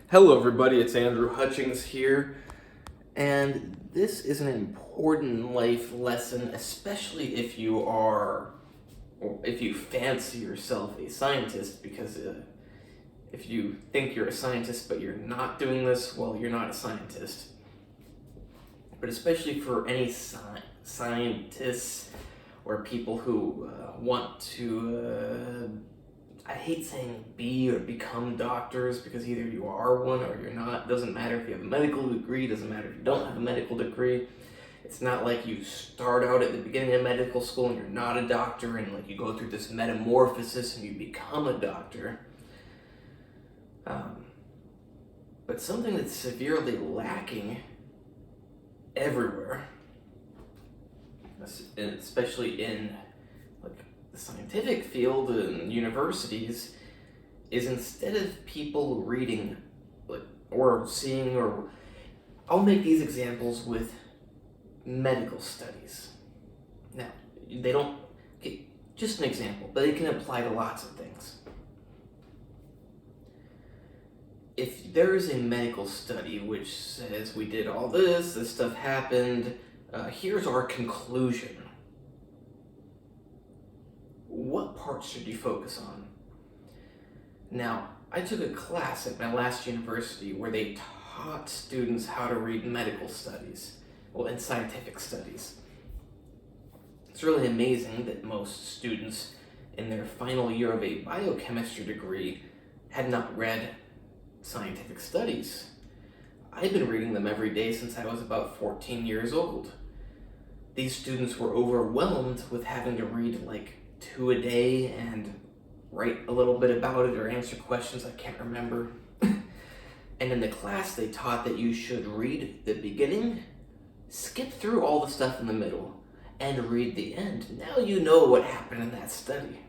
Hello, everybody. It's Andrew Hutchings here, and this is an important life lesson, especially if you fancy yourself a scientist, because if you think you're a scientist but you're not doing this, well, you're not a scientist. But especially for any scientists or people who want to I hate saying be or become doctors because either you are one or you're not. Doesn't matter if you have a medical degree, doesn't matter if you don't have a medical degree. It's not like you start out at the beginning of medical school and you're not a doctor and like you go through this metamorphosis and you become a doctor. But something that's severely lacking everywhere, especially in like the scientific field and universities, is instead of people reading or seeing, or I'll make these examples with medical studies. Now, they don't, okay, just an example, but it can apply to lots of things. If there is a medical study which says we did all this stuff happened, here's our conclusion. What parts should you focus on? Now, I took a class at my last university where they taught students how to read medical studies, and scientific studies. It's really amazing that most students in their final year of a biochemistry degree had not read scientific studies. I've been reading them every day since I was about 14 years old. These students were overwhelmed with having to read like 2 a day and write a little bit about it or answer questions I can't remember. And in the class they taught that you should read the beginning, skip through all the stuff in the middle, and read the end. Now you know what happened in that study.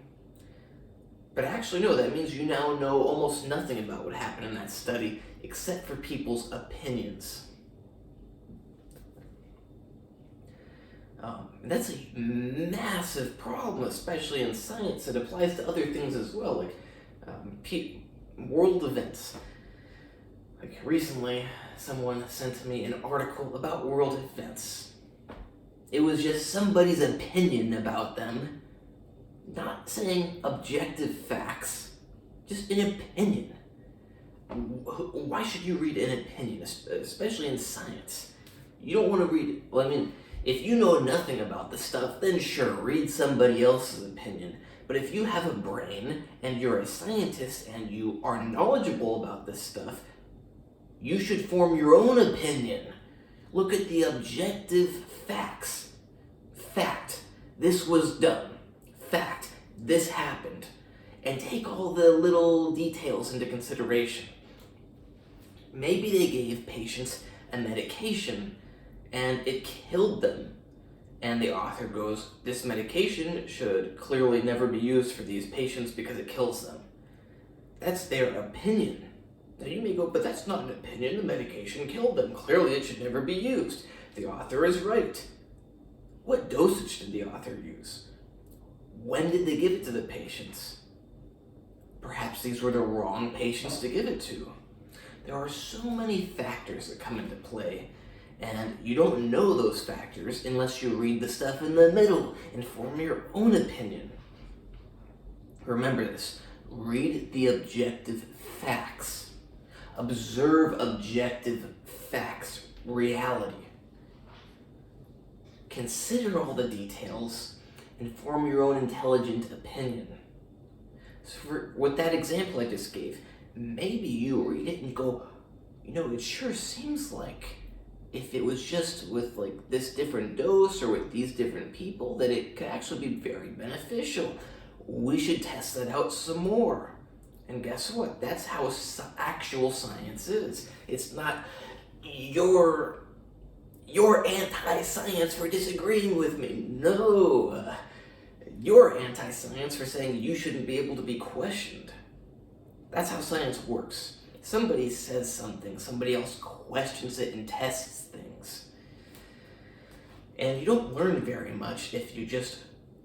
But actually, no, that means you now know almost nothing about what happened in that study, except for people's opinions. And that's a massive problem, especially in science. It applies to other things as well, like world events. Like recently, someone sent me an article about world events. It was just somebody's opinion about them. Not saying objective facts, just an opinion. Why should you read an opinion, especially in science? You don't want to read, if you know nothing about the stuff, then sure, read somebody else's opinion. But if you have a brain and you're a scientist and you are knowledgeable about this stuff, you should form your own opinion. Look at the objective facts. Fact, this was done. Fact, this happened, and take all the little details into consideration. Maybe they gave patients a medication and it killed them, and the author goes, this medication should clearly never be used for these patients because it kills them. That's their opinion. Now you may go, but that's not an opinion, the medication killed them. Clearly it should never be used. The author is right. What dosage did the author use? When did they give it to the patients? Perhaps these were the wrong patients to give it to. There are so many factors that come into play, and you don't know those factors unless you read the stuff in the middle and form your own opinion. Remember this. Read the objective facts. Observe objective facts, reality. Consider all the details and form your own intelligent opinion. So with that example I just gave, maybe you read it and go, it sure seems like if it was just with like this different dose or with these different people, that it could actually be very beneficial. We should test that out some more. And guess what? That's how actual science is. It's not you're anti-science for disagreeing with me. No. You're anti-science for saying you shouldn't be able to be questioned. That's how science works. Somebody says something, somebody else questions it and tests things. And you don't learn very much if you just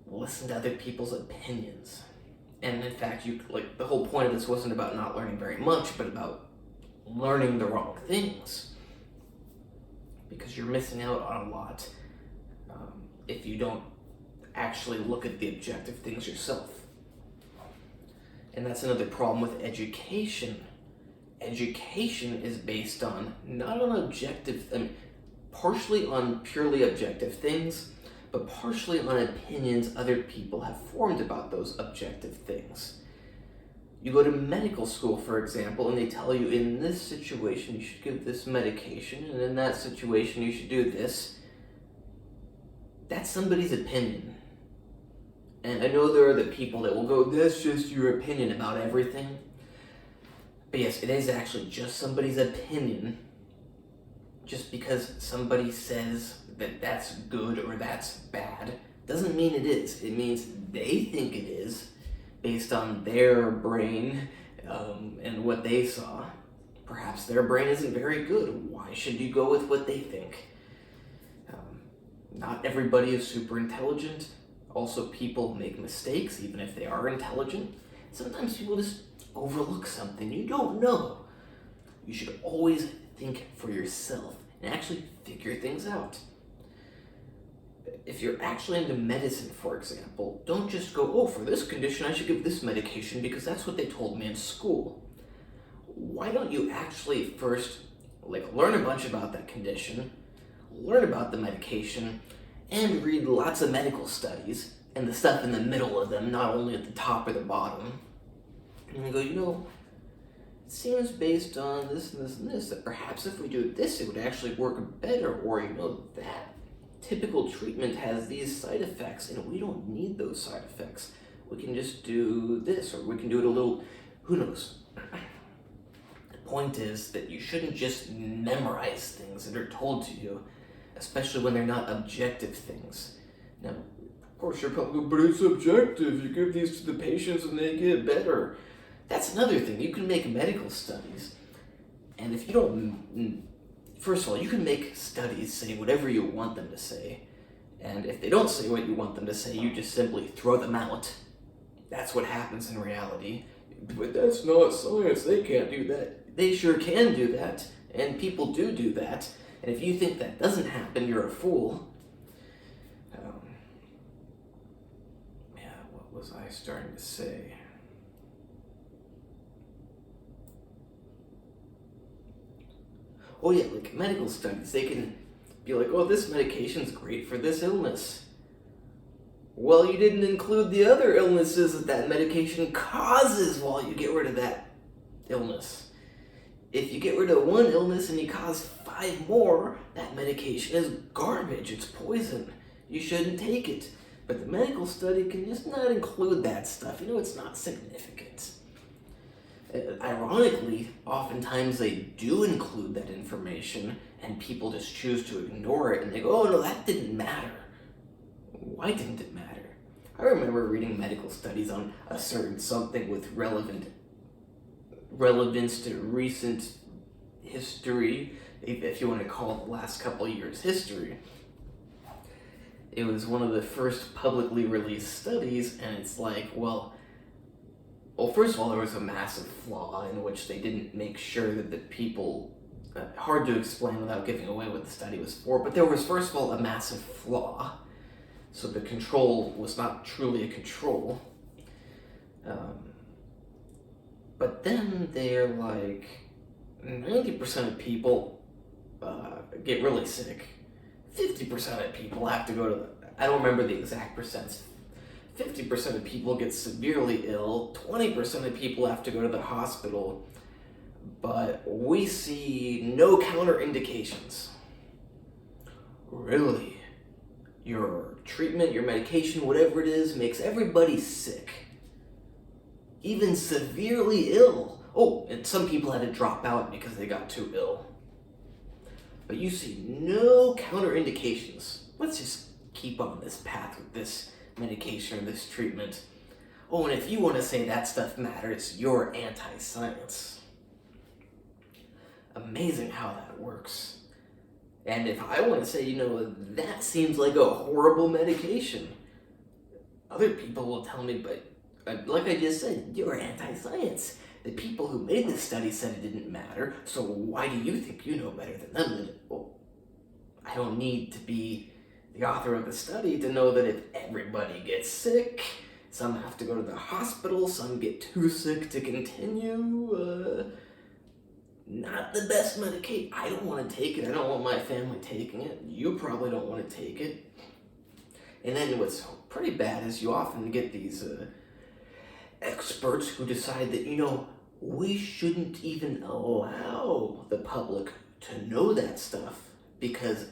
listen to other people's opinions. And in fact, the whole point of this wasn't about not learning very much, but about learning the wrong things, because you're missing out on a lot if you don't actually look at the objective things yourself. And that's another problem with education. Education is based on, not on objective, partially on purely objective things, but partially on opinions other people have formed about those objective things. You go to medical school, for example, and they tell you in this situation you should give this medication, and in that situation you should do this. That's somebody's opinion. And I know there are the people that will go, that's just your opinion about everything. But yes, it is actually just somebody's opinion. Just because somebody says that that's good or that's bad doesn't mean it is. It means they think it is based on their brain and what they saw. Perhaps their brain isn't very good. Why should you go with what they think? Not everybody is super intelligent. Also, people make mistakes, even if they are intelligent. Sometimes people just overlook something. You don't know. You should always think for yourself and actually figure things out. If you're actually into medicine, for example, don't just go, oh, for this condition I should give this medication because that's what they told me in school. Why don't you actually first learn a bunch about that condition, learn about the medication, and read lots of medical studies and the stuff in the middle of them, not only at the top or the bottom. And you go, it seems based on this and this and this that perhaps if we do this, it would actually work better, or that typical treatment has these side effects and we don't need those side effects. We can just do this, or we can do it a little, who knows. The point is that you shouldn't just memorize things that are told to you, especially when they're not objective things. Now, of course, you're probably, but it's objective. You give these to the patients and they get better. That's another thing. You can make medical studies, and if you don't, first of all, you can make studies say whatever you want them to say, and if they don't say what you want them to say, you just simply throw them out. That's what happens in reality. But that's not science. They can't do that. They sure can do that, and people do that. And if you think that doesn't happen, you're a fool. What was I starting to say? Oh yeah, medical studies, they can be like, oh, this medication's great for this illness. Well, you didn't include the other illnesses that medication causes while you get rid of that illness. If you get rid of one illness and you cause 5 more, that medication is garbage, it's poison. You shouldn't take it. But the medical study can just not include that stuff. It's not significant. Ironically, oftentimes they do include that information and people just choose to ignore it and they go, oh no, that didn't matter. Why didn't it matter? I remember reading medical studies on a certain something with relevance to recent history, if you want to call the last couple years history. It was one of the first publicly released studies, and it's like, well, first of all, there was a massive flaw in which they didn't make sure that the people, hard to explain without giving away what the study was for, but there was, first of all, a massive flaw. So the control was not truly a control. But then they're like, 90% of people get really sick. 50% of people have to go to, I don't remember the exact percents. 50% of people get severely ill. 20% of people have to go to the hospital. But we see no counterindications. Really? Your treatment, your medication, whatever it is, makes everybody sick. Even severely ill. Oh, and some people had to drop out because they got too ill. But you see no counterindications. Let's just keep on this path with this medication or this treatment. Oh, and if you want to say that stuff matters, you're anti-science. Amazing how that works. And if I want to say, that seems like a horrible medication, other people will tell me, but like I just said, you're anti-science. The people who made this study said it didn't matter, so why do you think you know better than them? Well, I don't need to be the author of the study to know that if everybody gets sick, some have to go to the hospital, some get too sick to continue, not the best medication. I don't want to take it. I don't want my family taking it. You probably don't want to take it. And then what's pretty bad is you often get these experts who decide that, we shouldn't even allow the public to know that stuff because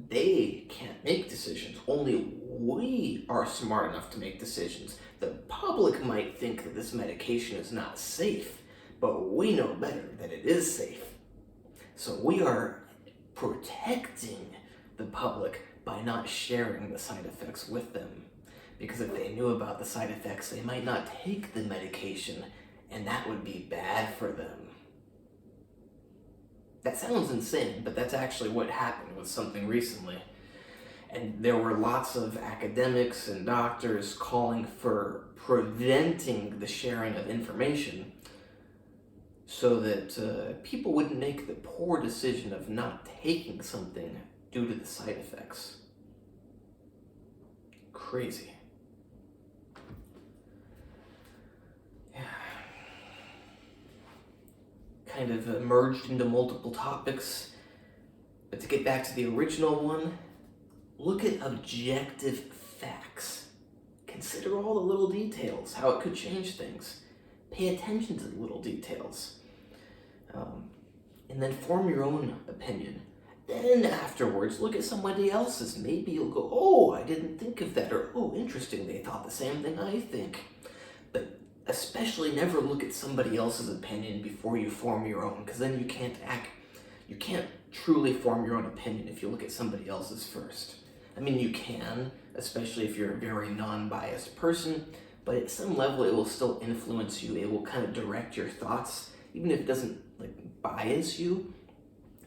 they can't make decisions. Only we are smart enough to make decisions. The public might think that this medication is not safe, but we know better that it is safe. So we are protecting the public by not sharing the side effects with them. Because if they knew about the side effects, they might not take the medication, and that would be bad for them. That sounds insane, but that's actually what happened with something recently. And there were lots of academics and doctors calling for preventing the sharing of information so that people wouldn't make the poor decision of not taking something due to the side effects. Crazy. Yeah. Kind of merged into multiple topics. But to get back to the original one, look at objective facts. Consider all the little details, how it could change things. Pay attention to the little details. And then form your own opinion. Then afterwards, look at somebody else's. Maybe you'll go, oh, I didn't think of that, or oh, interesting, they thought the same thing I think. But especially never look at somebody else's opinion before you form your own, because then you can't truly form your own opinion if you look at somebody else's first. I mean, you can, especially if you're a very non-biased person, but at some level it will still influence you. It will kind of direct your thoughts, even if it doesn't bias you.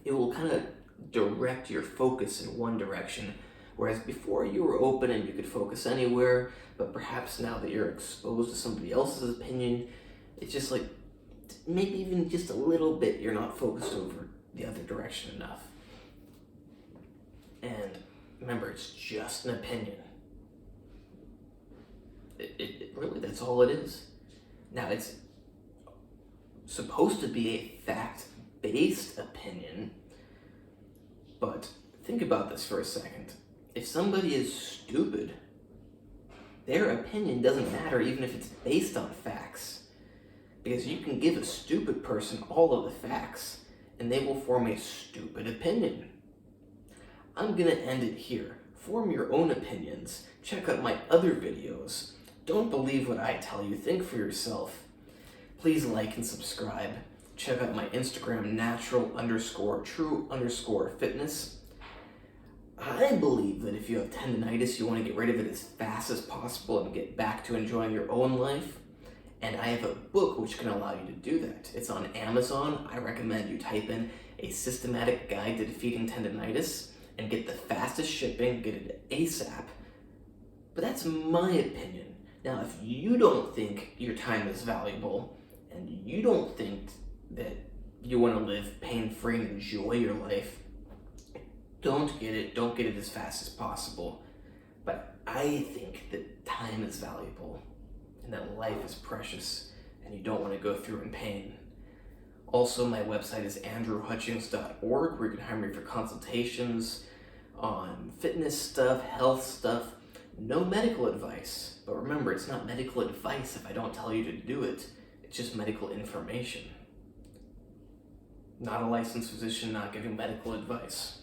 It will kind of direct your focus in one direction, whereas before you were open and you could focus anywhere, but perhaps now that you're exposed to somebody else's opinion, it's just maybe even just a little bit you're not focused over the other direction enough. And remember, it's just an opinion. It really, that's all it is. Now, it's supposed to be a fact-based opinion, but think about this for a second. If somebody is stupid, their opinion doesn't matter even if it's based on facts. Because you can give a stupid person all of the facts, and they will form a stupid opinion. I'm gonna end it here. Form your own opinions. Check out my other videos. Don't believe what I tell you. Think for yourself. Please like and subscribe. Check out my Instagram, natural_true_fitness. I believe that if you have tendonitis, you want to get rid of it as fast as possible and get back to enjoying your own life. And I have a book which can allow you to do that. It's on Amazon. I recommend you type in A Systematic Guide to Defeating Tendonitis and get the fastest shipping, get it ASAP. But that's my opinion. Now, if you don't think your time is valuable and you don't think that you want to live pain-free and enjoy your life, don't get it as fast as possible. But I think that time is valuable and that life is precious and you don't want to go through in pain. Also, my website is andrewhutchings.org, where you can hire me for consultations on fitness stuff, health stuff. No medical advice, but remember, it's not medical advice if I don't tell you to do it. It's just medical information. Not a licensed physician, not giving medical advice.